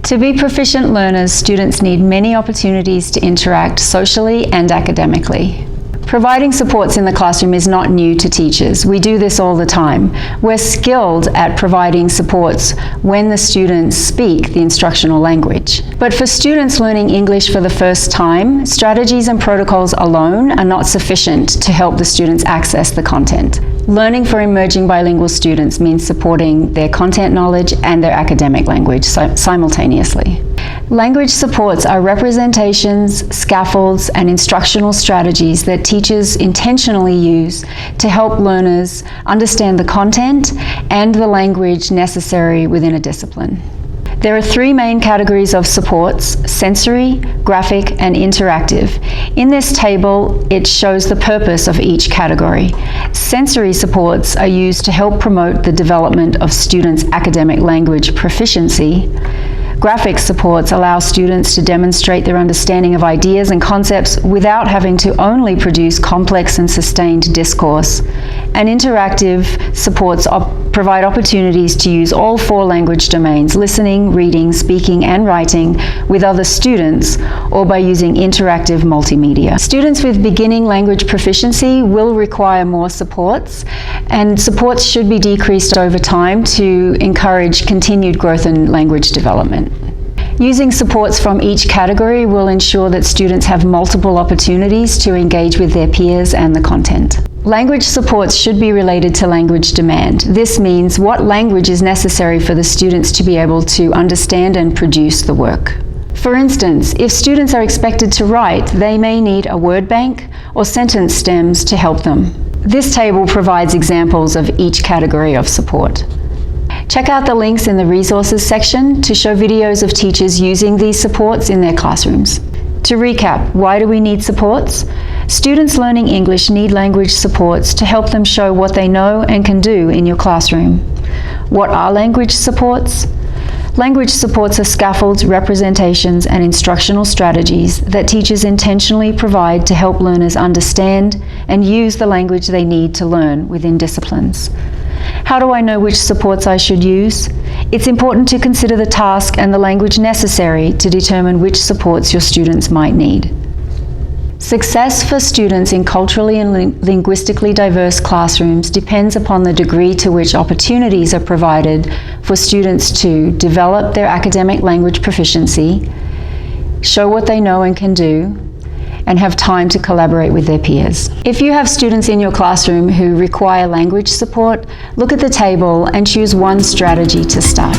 To be proficient learners, students need many opportunities to interact socially and academically. Providing supports in the classroom is not new to teachers. We do this all the time. We're skilled at providing supports when the students speak the instructional language. But for students learning English for the first time, strategies and protocols alone are not sufficient to help the students access the content. Learning for emerging bilingual students means supporting their content knowledge and their academic language simultaneously. Language supports are representations, scaffolds, and instructional strategies that teachers intentionally use to help learners understand the content and the language necessary within a discipline. There are three main categories of supports: sensory, graphic, and interactive. In this table, it shows the purpose of each category. Sensory supports are used to help promote the development of students' academic language proficiency. Graphic supports allow students to demonstrate their understanding of ideas and concepts without having to only produce complex and sustained discourse. And interactive supports provide opportunities to use all four language domains: listening, reading, speaking, and writing with other students, or by using interactive multimedia. Students with beginning language proficiency will require more supports, and supports should be decreased over time to encourage continued growth and language development. Using supports from each category will ensure that students have multiple opportunities to engage with their peers and the content. Language supports should be related to language demand. This means what language is necessary for the students to be able to understand and produce the work. For instance, if students are expected to write, they may need a word bank or sentence stems to help them. This table provides examples of each category of support. Check out the links in the resources section to show videos of teachers using these supports in their classrooms. To recap, why do we need supports? Students learning English need language supports to help them show what they know and can do in your classroom. What are language supports? Language supports are scaffolds, representations, and instructional strategies that teachers intentionally provide to help learners understand and use the language they need to learn within disciplines. How do I know which supports I should use? It's important to consider the task and the language necessary to determine which supports your students might need. Success for students in culturally and linguistically diverse classrooms depends upon the degree to which opportunities are provided for students to develop their academic language proficiency, show what they know and can do, and have time to collaborate with their peers. If you have students in your classroom who require language support, look at the table and choose one strategy to start.